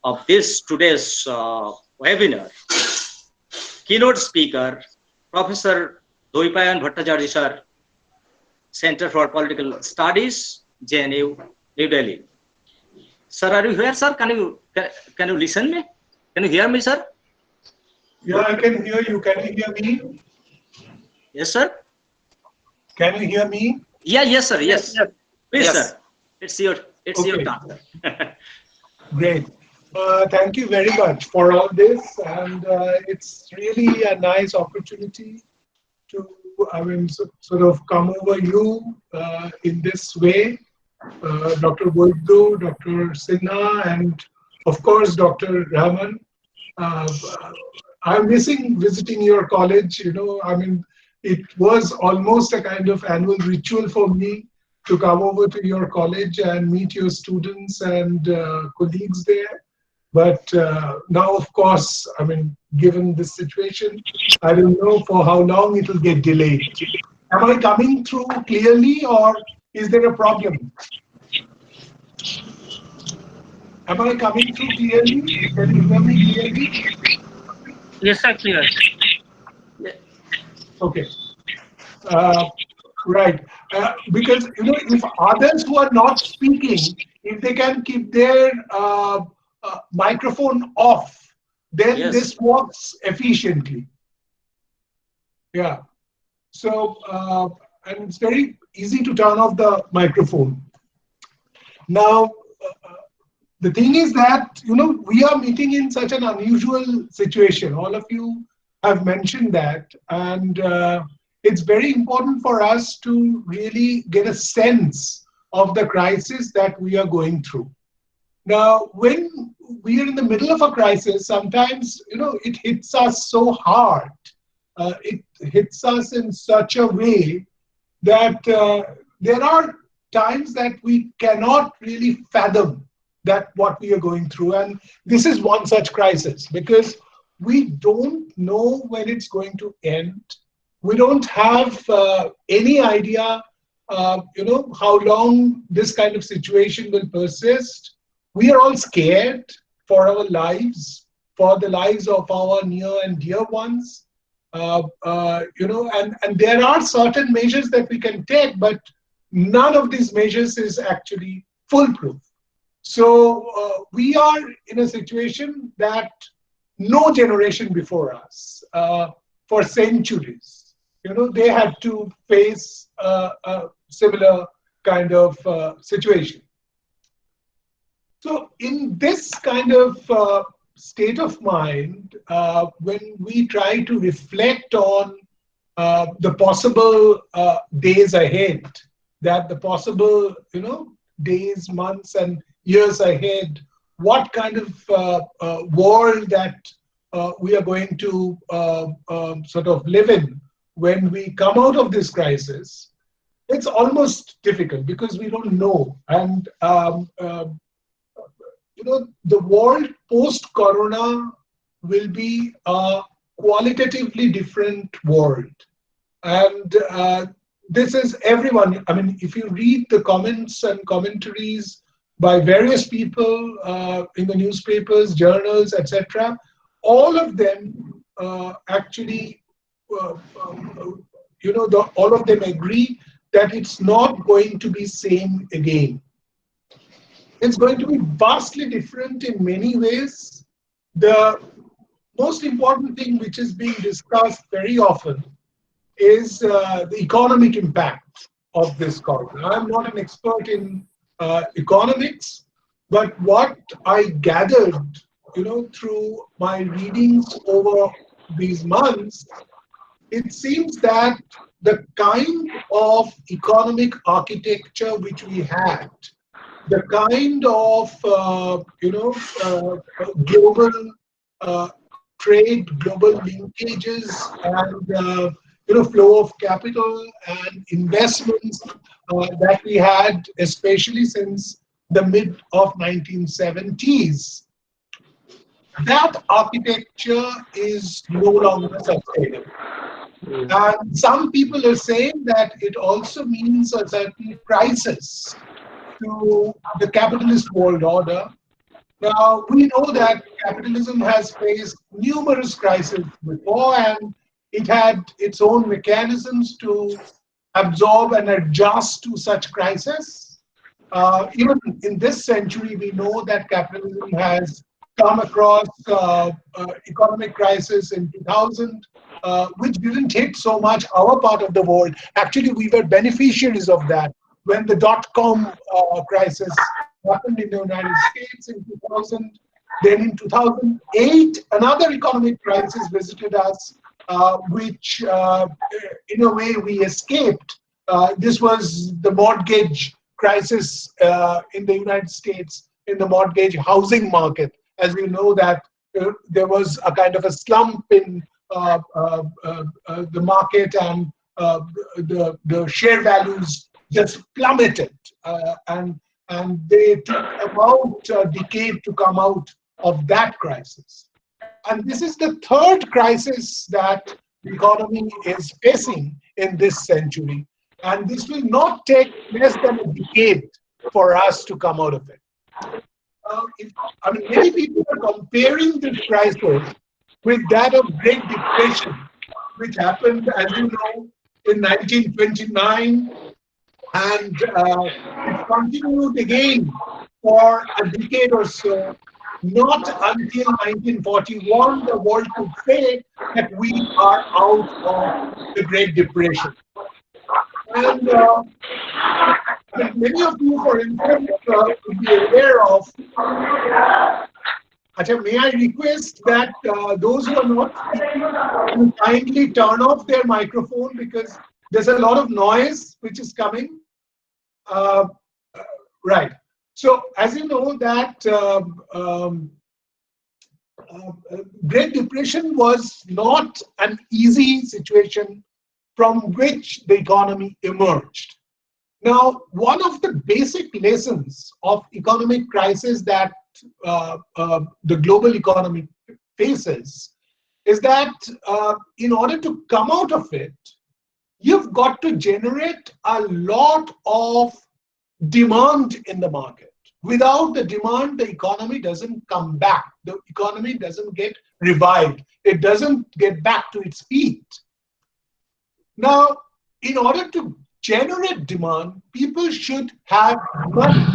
of this today's webinar. Keynote speaker, Professor Doipayan Bhattacharya sir, Center for Political Studies, JNU, New Delhi. Sir, are you here, sir? Can you listen me? Can you hear me, sir? Yeah, I can hear you. Can you hear me? Yes, sir. Can you hear me? Yeah, yes, sir. Yes. Please, Yes. sir. It's your turn. Great. Thank you very much for all this, and it's really a nice opportunity to, sort of come over you in this way, Dr. Boyddu, Dr. Sinha, and of course, Dr. Rahman. Uh, I'm missing visiting your college. It was almost a kind of annual ritual for me to come over to your college and meet your students and colleagues there. But now, of course, given this situation, I don't know for how long it will get delayed. Am I coming through clearly, or is there a problem? Am I coming through clearly? Can you hear me clearly? Yes, sir, clear. Okay. Right. Because, if others who are not speaking, if they can keep their microphone off, then Yes. this works efficiently. Yeah. So, and it's very easy to turn off the microphone. Now, the thing is that, we are meeting in such an unusual situation. All of you have mentioned that. And it's very important for us to really get a sense of the crisis that we are going through. Now, when we are in the middle of a crisis, sometimes, it hits us so hard. It hits us in such a way that there are times that we cannot really fathom that what we are going through. And this is one such crisis, because we don't know when it's going to end. We don't have any idea, how long this kind of situation will persist. We are all scared for our lives, for the lives of our near and dear ones. And there are certain measures that we can take, but none of these measures is actually foolproof. So we are in a situation that no generation before us, for centuries, they had to face a similar kind of situation. So in this kind of state of mind, when we try to reflect on the possible days ahead, that the possible, days, months, and years ahead, what kind of world that we are going to sort of live in when we come out of this crisis, it's almost difficult because we don't know. And the world post-corona will be a qualitatively different world. And this is everyone. If you read the comments and commentaries by various people in the newspapers, journals, etc., all of them actually, all of them agree that it's not going to be same again. It's going to be vastly different in many ways. The most important thing which is being discussed very often is the economic impact of this corona. I'm not an expert in economics, but what I gathered, through my readings over these months, it seems that the kind of economic architecture which we had, the kind of global trade, global linkages, and flow of capital and investments that we had, especially since the mid of 1970s, that architecture is no longer sustainable. And some people are saying that it also means a certain crisis to the capitalist world order, Now, we know that capitalism has faced numerous crises before, and it had its own mechanisms to absorb and adjust to such crises. Even in this century, we know that capitalism has come across economic crisis in 2000, which didn't hit so much our part of the world. Actually, we were beneficiaries of that when the dot-com crisis happened in the United States in 2000. Then in 2008, another economic crisis visited us, which in a way we escaped. This was the mortgage crisis in the United States, in the mortgage housing market. As you know that there was a kind of a slump in the market, and the share values just plummeted, and they took about a decade to come out of that crisis. And this is the third crisis that the economy is facing in this century. And this will not take less than a decade for us to come out of it. I mean, many people are comparing this crisis with that of Great Depression, which happened, as you know, in 1929, and it continued again for a decade or so. Not until 1941 the world could say that we are out of the Great Depression. And many of you, for instance, would be aware of. Acha, may I request that those who are not speaking can kindly turn off their microphone, because there's a lot of noise which is coming. Uh, right. So, as you know, that Great Depression was not an easy situation from which the economy emerged. Now, one of the basic lessons of economic crisis that the global economy faces is that in order to come out of it, you've got to generate a lot of demand in the market. Without the demand, the economy doesn't come back. The economy doesn't get revived. It doesn't get back to its feet. Now, in order to generate demand, people should have money.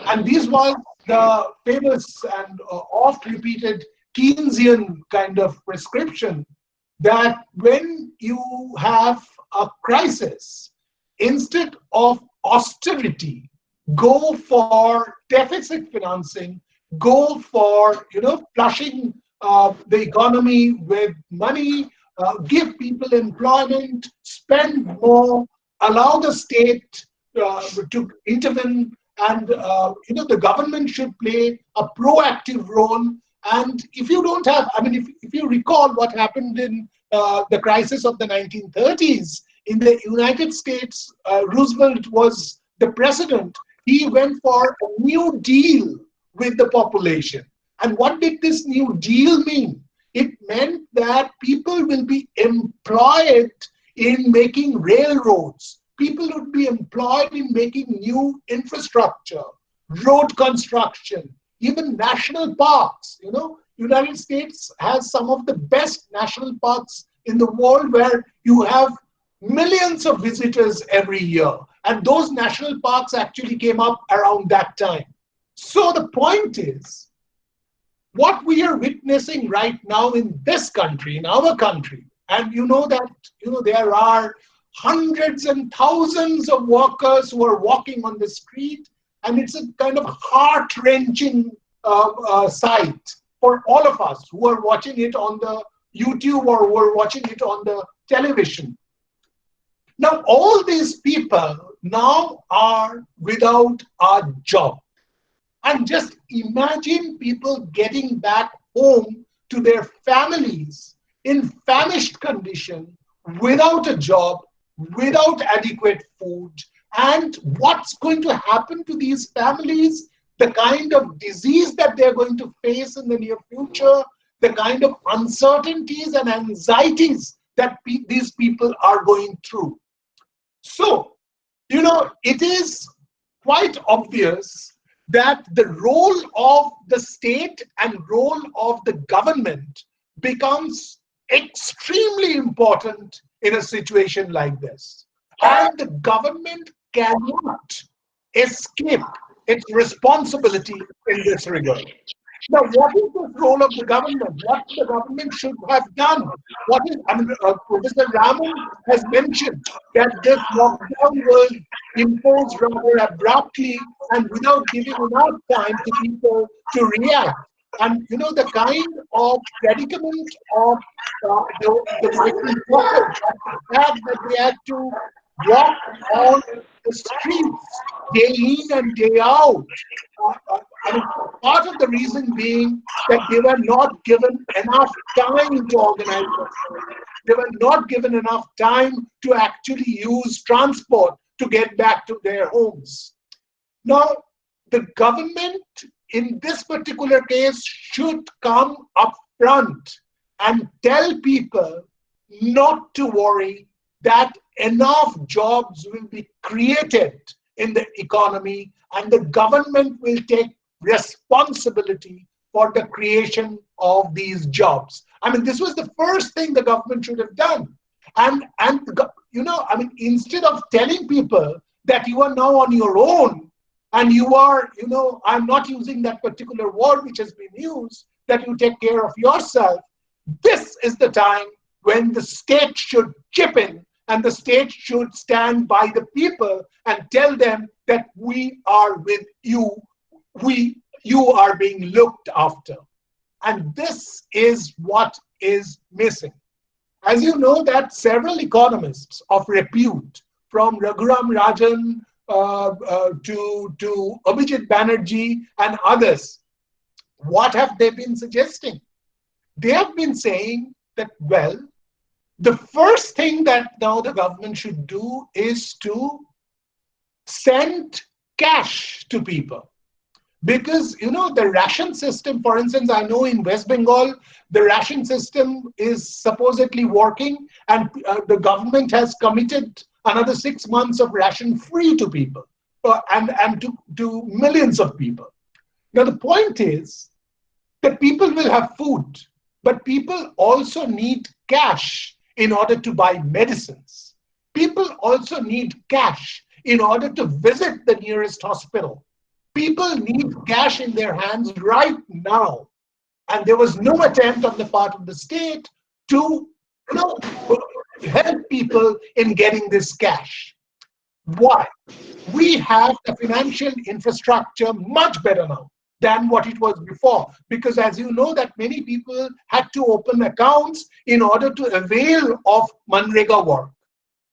And this was the famous and oft repeated Keynesian kind of prescription that when you have a crisis, instead of austerity, go for deficit financing, go for flushing the economy with money, give people employment, spend more, allow the state to intervene, and the government should play a proactive role. And if you don't have, I mean, if you recall what happened in the crisis of the 1930s in the United States, Roosevelt was the president. He went for a new deal with the population. And what did this new deal mean? It meant that people will be employed in making railroads. People would be employed in making new infrastructure, road construction, even national parks. United States has some of the best national parks in the world, where you have millions of visitors every year. And those national parks actually came up around that time. So the point is, what we are witnessing right now in this country, in our country, and there are hundreds and thousands of workers who are walking on the street, and it's a kind of heart-wrenching sight for all of us who are watching it on the YouTube or who are watching it on the television. Now, all these people now are without a job. And just imagine people getting back home to their families in famished condition, without a job, without adequate food. And what's going to happen to these families? The kind of disease that they're going to face in the near future, the kind of uncertainties and anxieties that these people are going through. So, it is quite obvious that the role of the state and role of the government becomes extremely important in a situation like this. And the government cannot escape its responsibility in this regard. Now, what is the role of the government? What the government should have done? What is, I mean, Professor Raman has mentioned that this lockdown was imposed rather abruptly and without giving enough time to people to react. And you know, the kind of predicament of the migrant workers, the fact that they had to walk on the streets day in and day out. I mean, part of the reason being that they were not given enough time to organize themselves. They were not given enough time to actually use transport to get back to their homes. Now, the government in this particular case should come up front and tell people not to worry, that enough jobs will be created in the economy and the government will take responsibility for the creation of these jobs. I mean, this was the first thing the government should have done. And you know, I mean, instead of telling people that you are now on your own and you are, you know, I'm not using that particular word which has been used, that you take care of yourself, this is the time when the state should chip in and the state should stand by the people and tell them that we are with you, you are being looked after. And this is what is missing. As you know, that several economists of repute, from Raghuram Rajan to Abhijit Banerjee and others, what have they been suggesting? They have been saying that, well, the first thing that now the government should do is to send cash to people. Because, you know, the ration system, for instance, I know in West Bengal, the ration system is supposedly working, and the government has committed another 6 months of ration free to people and to millions of people. Now, the point is that people will have food, but people also need cash in order to buy medicines. People also need cash in order to visit the nearest hospital. People need cash in their hands right now. And there was no attempt on the part of the state to, you know, help people in getting this cash. Why? We have the financial infrastructure much better now than what it was before. Because as you know, that many people had to open accounts in order to avail of Manrega work.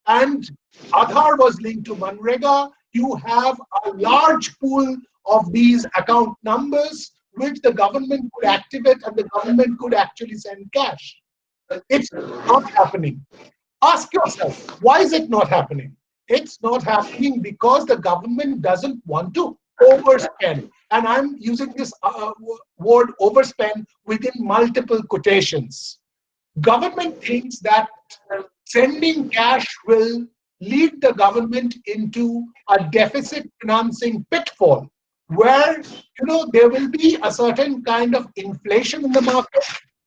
And Aadhaar was linked to Manrega. You have a large pool of these account numbers which the government could activate and the government could actually send cash. It's not happening. Ask yourself, why is it not happening? It's not happening because the government doesn't want to overspend. And I'm using this word overspend within multiple quotations. Government thinks that sending cash will lead the government into a deficit financing pitfall, where, you know, there will be a certain kind of inflation in the market.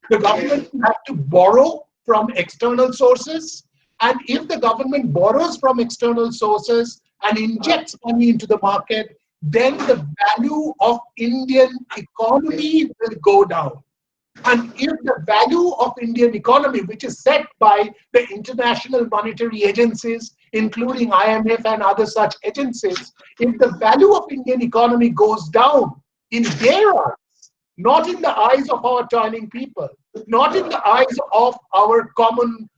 The government will have to borrow from external sources. And if the government borrows from external sources and injects money into the market, then the value of Indian economy will go down. And if the value of Indian economy, which is set by the international monetary agencies, including IMF and other such agencies, if the value of Indian economy goes down in their eyes, not in the eyes of our toiling people, not in the eyes of our common,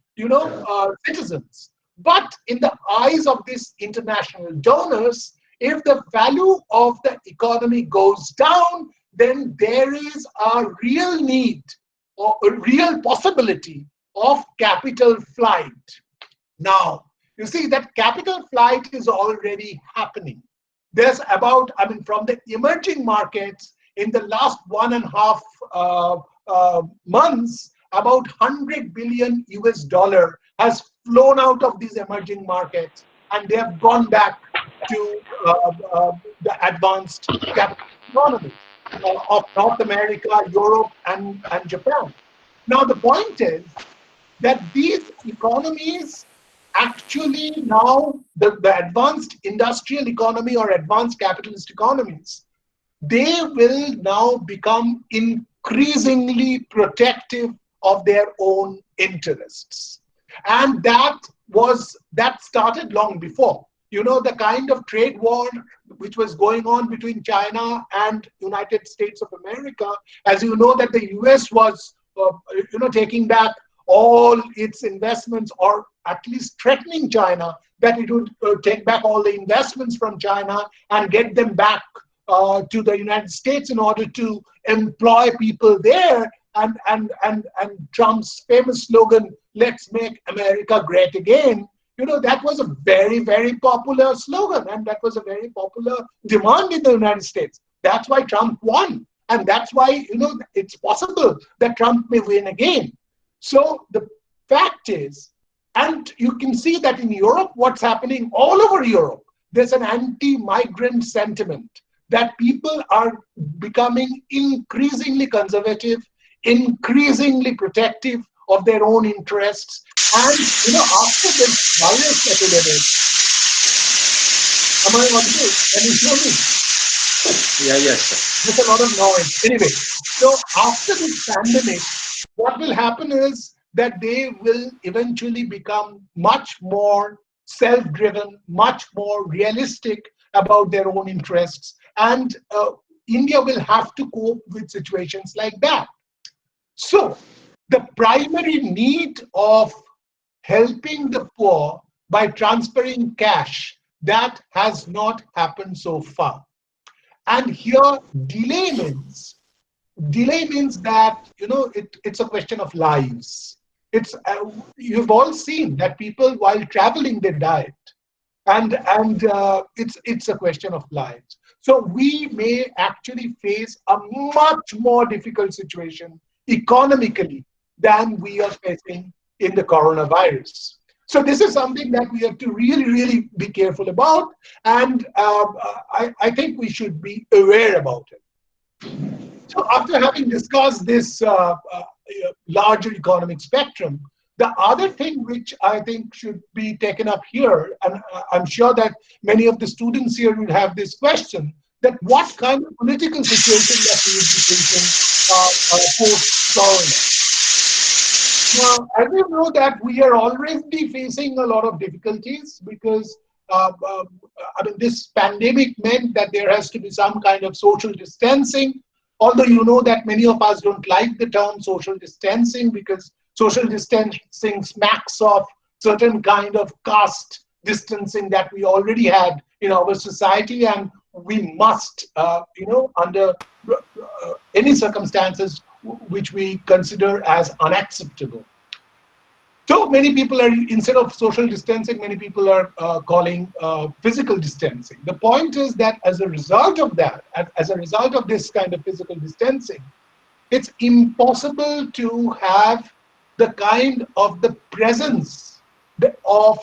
citizens, but in the eyes of these international donors, if the value of the economy goes down, then there is a real need or a real possibility of capital flight. Now, you see that capital flight is already happening. There's about, from the emerging markets in the last 1.5 months, about 100 billion US dollar has flown out of these emerging markets and they have gone back to the advanced capitalist economies of North America, Europe, and Japan. Now, the point is that these economies actually now, the advanced industrial economy or advanced capitalist economies, they will now become increasingly protective of their own interests. And that started long before. You know, the kind of trade war which was going on between China and United States of America, as you know, that the US was taking back all its investments, or at least threatening China that it would take back all the investments from China and get them back to the United States in order to employ people there. And Trump's famous slogan, "Let's make America great again," that was a very, very popular slogan, and that was a very popular demand in the United States. That's why Trump won. And that's why, it's possible that Trump may win again. So the fact is, and you can see that in Europe, what's happening all over Europe, there's an anti-migrant sentiment that people are becoming increasingly conservative, increasingly protective of their own interests. And, after this virus epidemic, am I audible? Can you hear me? Yeah, yes, sir. There's a lot of noise. Anyway, so after this pandemic, what will happen is that they will eventually become much more self-driven, much more realistic about their own interests. And India will have to cope with situations like that. So the primary need of helping the poor by transferring cash, that has not happened so far. And here, delay means that it's a question of lives. It's you've all seen that people while traveling they died, and it's a question of lives. So we may actually face a much more difficult situation economically than we are facing in the coronavirus. So this is something that we have to really, really be careful about, and I think we should be aware about it. So after having discussed this larger economic spectrum, the other thing which I think should be taken up here, and I'm sure that many of the students here will have this question, that what kind of political situation that we will be facing post-corona. Now, as you know that we are already facing a lot of difficulties because this pandemic meant that there has to be some kind of social distancing. Although you know that many of us don't like the term social distancing because social distancing smacks of certain kind of caste distancing that we already had in our society, and we must, under any circumstances which we consider as unacceptable. So many people are, instead of social distancing, many people are calling physical distancing. The point is that as a result of that, as a result of this kind of physical distancing, it's impossible to have the kind of the presence of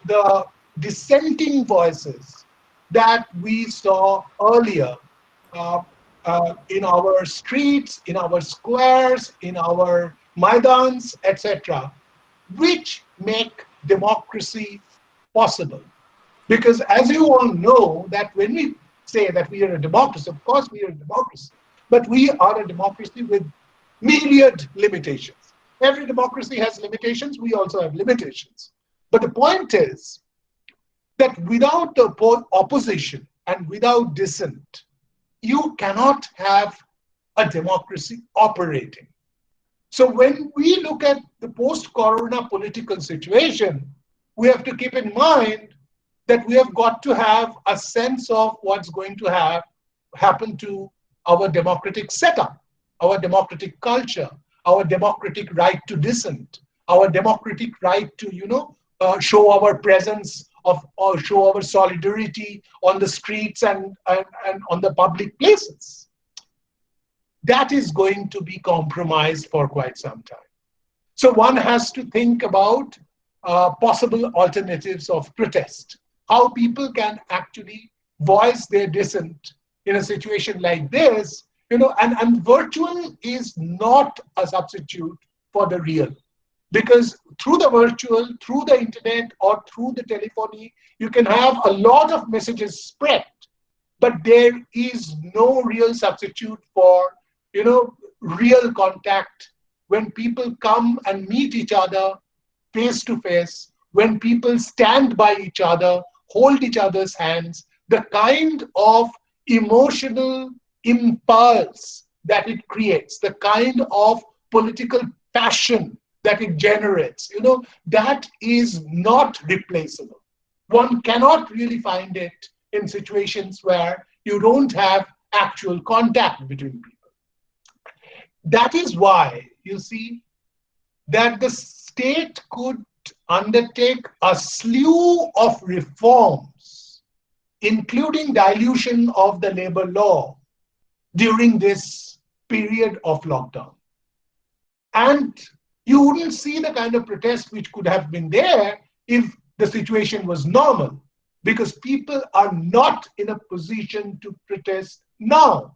the dissenting voices that we saw earlier in our streets, in our squares, in our maidans, etc., which make democracy possible. Because as you all know, that when we say that we are a democracy, of course we are a democracy, but we are a democracy with myriad limitations. Every democracy has limitations, we also have limitations. But the point is that without the opposition and without dissent, you cannot have a democracy operating. So when we look at the post-corona political situation, we have to keep in mind that we have got to have a sense of what's going to happen to our democratic setup, our democratic culture, our democratic right to dissent, our democratic right to, show our presence or show our solidarity on the streets and on the public places. That is going to be compromised for quite some time. So one has to think about possible alternatives of protest. how people can actually voice their dissent in a situation like this, and virtual is not a substitute for the real. Because through the virtual, through the internet, or through the telephony, you can have a lot of messages spread, but there is no real substitute for, real contact when people come and meet each other face to face, when people stand by each other, hold each other's hands, the kind of emotional impulse that it creates, the kind of political passion that it generates, that is not replaceable. One cannot really find it in situations where you don't have actual contact between people. That is why you see that the state could undertake a slew of reforms, including dilution of the labor law during this period of lockdown. And you wouldn't see the kind of protest which could have been there if the situation was normal, because people are not in a position to protest now.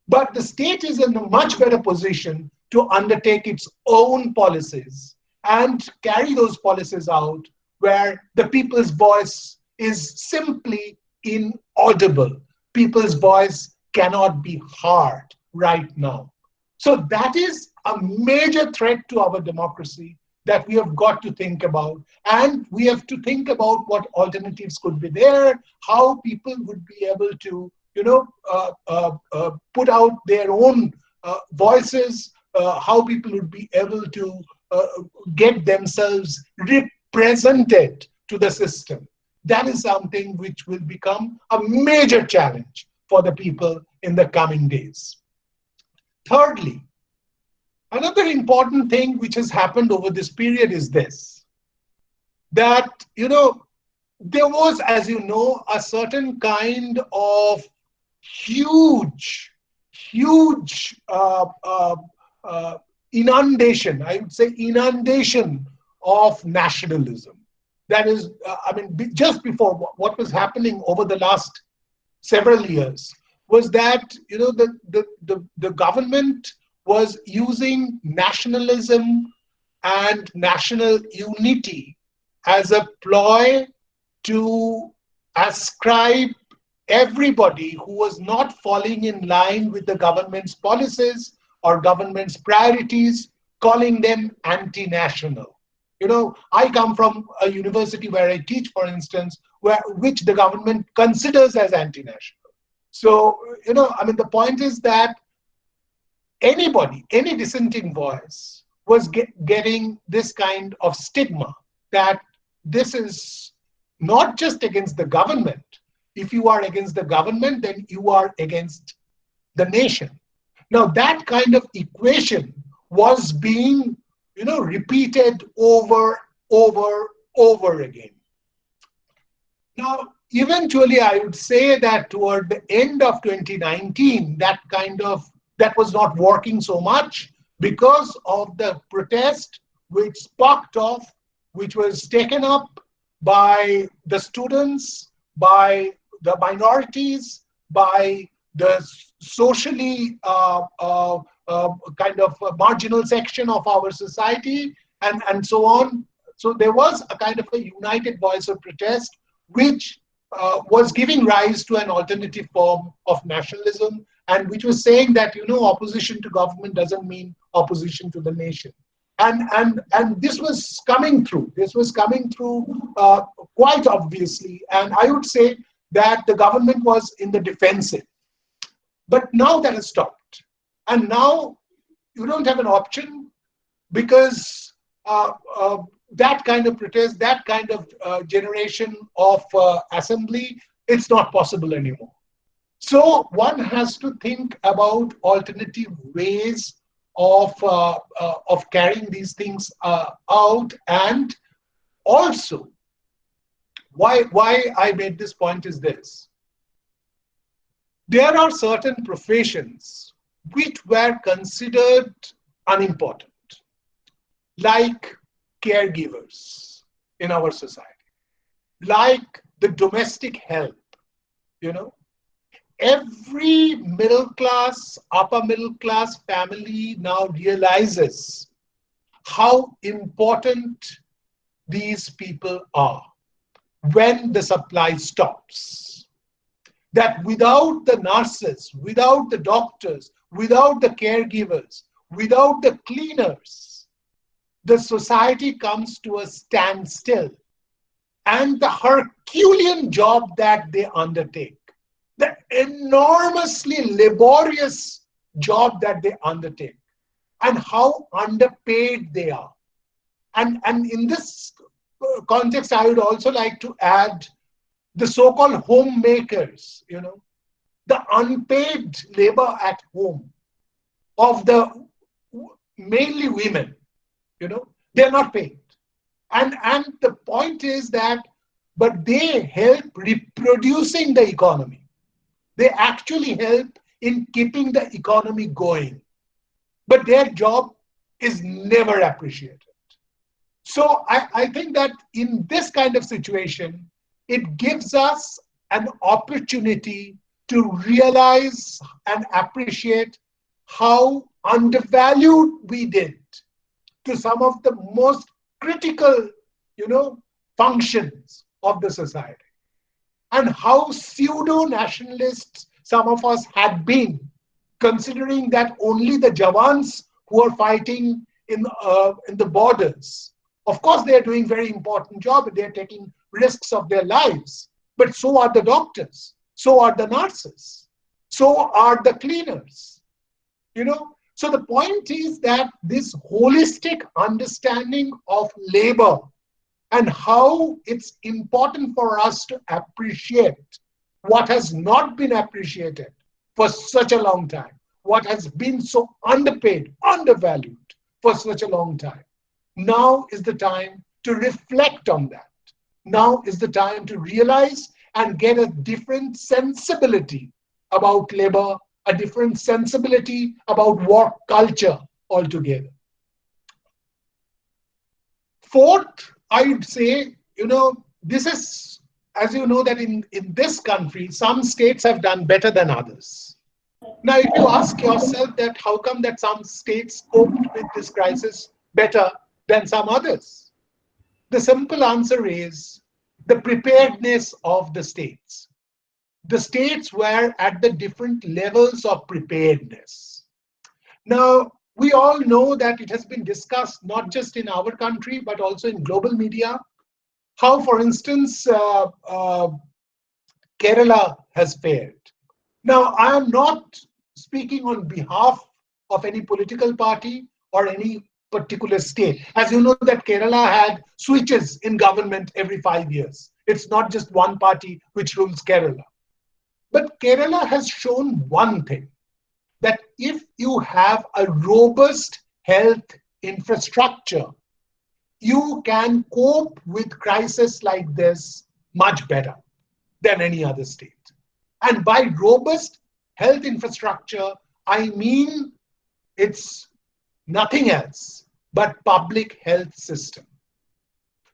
But the state is in a much better position to undertake its own policies and carry those policies out where the people's voice is simply inaudible. People's voice cannot be heard right now. So that is a major threat to our democracy that we have got to think about. And we have to think about what alternatives could be there, how people would be able to, put out their own voices, how people would be able to get themselves represented to the system. That is something which will become a major challenge for the people in the coming days. Thirdly, another important thing which has happened over this period is this, that, there was, as you know, a certain kind of huge inundation, I would say inundation of nationalism. That is, just before what was happening over the last several years was that, the government was using nationalism and national unity as a ploy to ascribe everybody who was not falling in line with the government's policies or government's priorities, calling them anti-national. I come from a university where I teach, for instance, which the government considers as anti-national. So, the point is that anybody, any dissenting voice was getting this kind of stigma that this is not just against the government. If you are against the government, then you are against the nation. Now, that kind of equation was being, repeated over again. Now, eventually, I would say that toward the end of 2019, that was not working so much because of the protest which sparked off, which was taken up by the students, by the minorities, by the socially kind of marginal section of our society, and so on. So there was a kind of a united voice of protest, which was giving rise to an alternative form of nationalism, and which was saying that, opposition to government doesn't mean opposition to the nation. And this was coming through. This was coming through quite obviously. And I would say that the government was in the defensive. But now that has stopped. And now you don't have an option, because that kind of protest, that kind of generation of assembly, it's not possible anymore. So one has to think about alternative ways of carrying these things out. And also, why I made this point is this. There are certain professions which were considered unimportant, like caregivers in our society, like the domestic help, you know, every middle class, upper middle class family now realizes how important these people are when the supply stops. That without the nurses, without the doctors, without the caregivers, without the cleaners, the society comes to a standstill. And the Herculean job that they undertake, the enormously laborious job that they undertake, and how underpaid they are. And in this context, I would also like to add the so-called homemakers, you know, the unpaid labor at home of the mainly women, you know, they're not paid. And the point is that, but they help reproducing the economy. They actually help in keeping the economy going. But their job is never appreciated. So I think that in this kind of situation, it gives us an opportunity to realize and appreciate how undervalued we did to some of the most critical, you know, functions of the society, and how pseudo-nationalists some of us had been, considering that only the Jawans who are fighting in the borders, of course, they are doing very important job. They are taking risks of their lives, but so are the doctors, so are the nurses, so are the cleaners. You know, so the point is that this holistic understanding of labor and how it's important for us to appreciate what has not been appreciated for such a long time, what has been so underpaid, undervalued for such a long time. Now is the time to reflect on that. Now is the time to realize and get a different sensibility about labor, a different sensibility about work culture altogether. Fourth, I would say, you know, this is, as you know, that in this country, some states have done better than others. Now, if you ask yourself that how come that some states coped with this crisis better than some others, the simple answer is the preparedness of the states. The states were at the different levels of preparedness. Now, we all know that it has been discussed not just in our country, but also in global media, how, for instance, Kerala has fared. Now, I am not speaking on behalf of any political party or any particular state. As you know that Kerala had switches in government every 5 years. It's not just one party which rules Kerala. But Kerala has shown one thing, that if you have a robust health infrastructure, you can cope with crises like this much better than any other state. And by robust health infrastructure, I mean it's nothing else but public health system.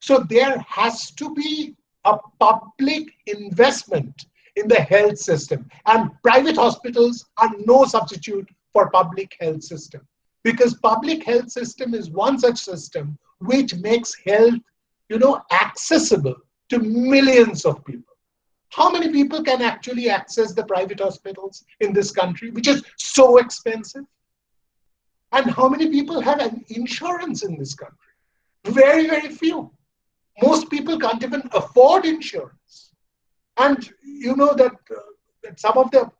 So there has to be a public investment in the health system, and private hospitals are no substitute for public health system, because public health system is one such system which makes health, you know, accessible to millions of people. How many people can actually access the private hospitals in this country, which is so expensive? And how many people have an insurance in this country? Very, very few. Most people can't even afford insurance. And you know that some of the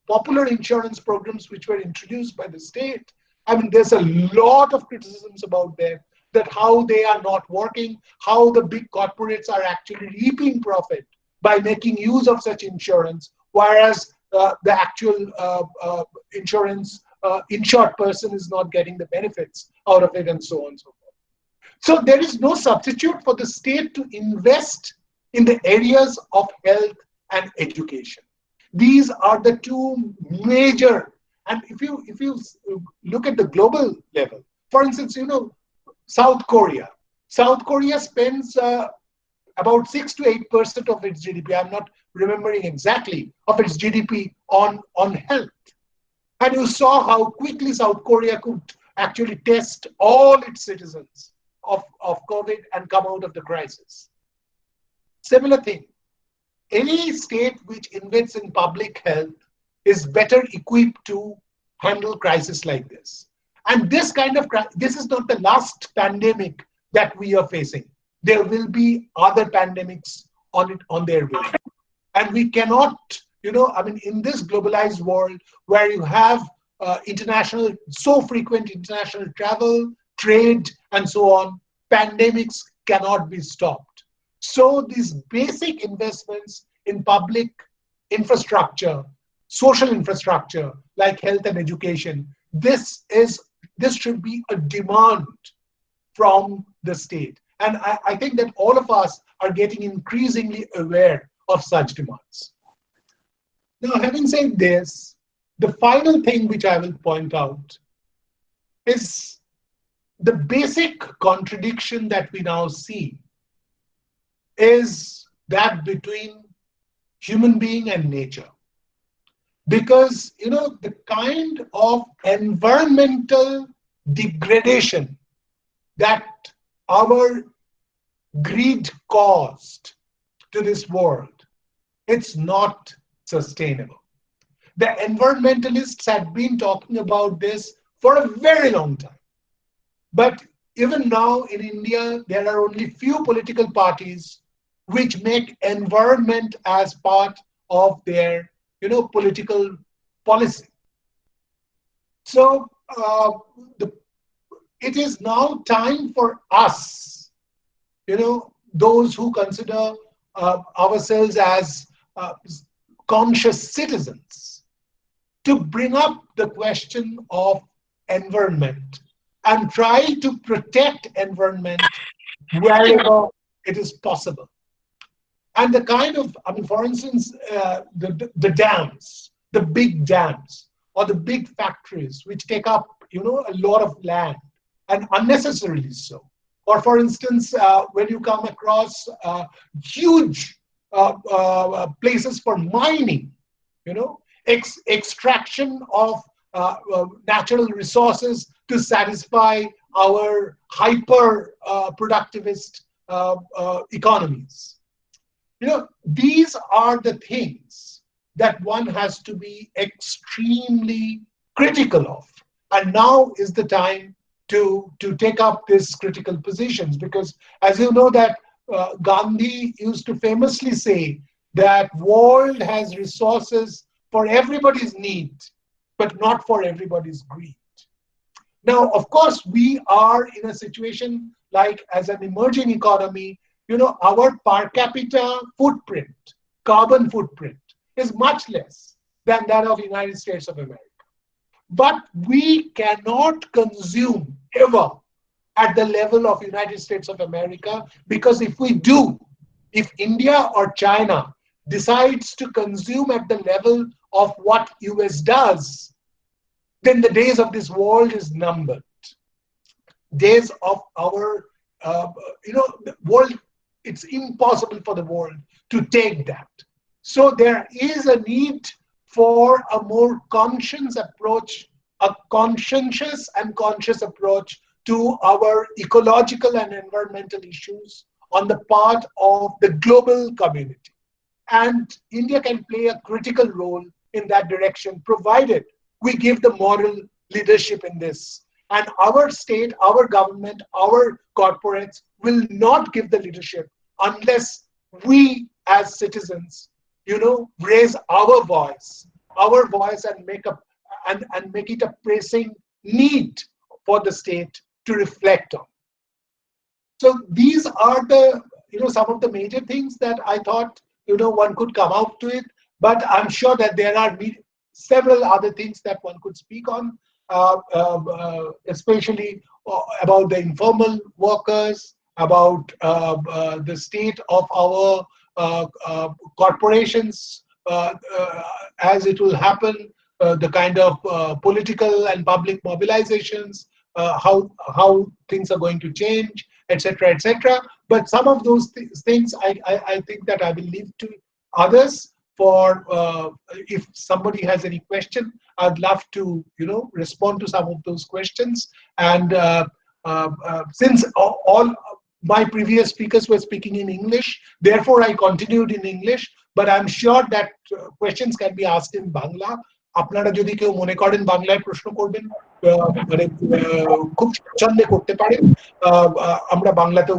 popular insurance programs which were introduced by the state, I mean, there's a lot of criticisms about them, that how they are not working, how the big corporates are actually reaping profit by making use of such insurance, whereas the actual insurance insured person is not getting the benefits out of it, and so on and so forth. So there is no substitute for the state to invest in the areas of health and education. These are the two major, and if you look at the global level, for instance, you know, South Korea spends about 6 to 8% of its GDP, I'm not remembering exactly, of its GDP on health. And you saw how quickly South Korea could actually test all its citizens of COVID and come out of the crisis. Similar thing, any state which invests in public health is better equipped to handle crisis like this. And this is not the last pandemic that we are facing. There will be other pandemics on their way. And we cannot, in this globalized world where you have so frequent international travel, trade, and so on, pandemics cannot be stopped. So these basic investments in public infrastructure, social infrastructure like health and education, this should be a demand from the state. And I think that all of us are getting increasingly aware of such demands. Now, having said this, the final thing which I will point out is the basic contradiction that we now see is that between human being and nature. Because, the kind of environmental degradation that our greed caused to this world, it's not sustainable. The environmentalists had been talking about this for a very long time. But even now in India, there are only few political parties which make environment as part of their, political policy. So it is now time for us, those who consider ourselves as conscious citizens, to bring up the question of environment and try to protect environment wherever it is possible. And the kind of, for instance, the dams, the big dams, or the big factories which take up, a lot of land, and unnecessarily so. Or for instance, when you come across huge places for mining, extraction of natural resources to satisfy our hyper productivist economies. These are the things that one has to be extremely critical of. And now is the time to take up these critical positions, because as you know that Gandhi used to famously say that world has resources for everybody's need, but not for everybody's greed. Now, of course, we are in a situation like as an emerging economy, our per capita footprint, carbon footprint, is much less than that of the United States of America. But we cannot consume ever at the level of United States of America, because if we do, if India or China decides to consume at the level of what US does, then the days of this world is numbered. Days of our, the world, it's impossible for the world to take that. So there is a need for a more conscious approach, a conscientious and conscious approach to our ecological and environmental issues on the part of the global community. And India can play a critical role in that direction, provided we give the moral leadership in this. And our state, our government, our corporates will not give the leadership unless we as citizens, raise our voice and make it a pressing need for the state to reflect on. So these are the, some of the major things that I thought, one could come out to it, but I'm sure that there are several other things that one could speak on, especially about the informal workers, about the state of our corporations as it will happen, the kind of political and public mobilizations, how things are going to change, etc., etc. But some of those things I think that I will leave to others for if somebody has any question. I'd love to respond to some of those questions. And since all my previous speakers were speaking in English, therefore I continued in English, but I'm sure that questions can be asked in Bangla. আপনারা যদি কেউ মনে করেন বাংলায় প্রশ্ন করবেন, মানে খুব স্বাচ্ছন্দ্যে করতে পারেন, আমরা বাংলাতেও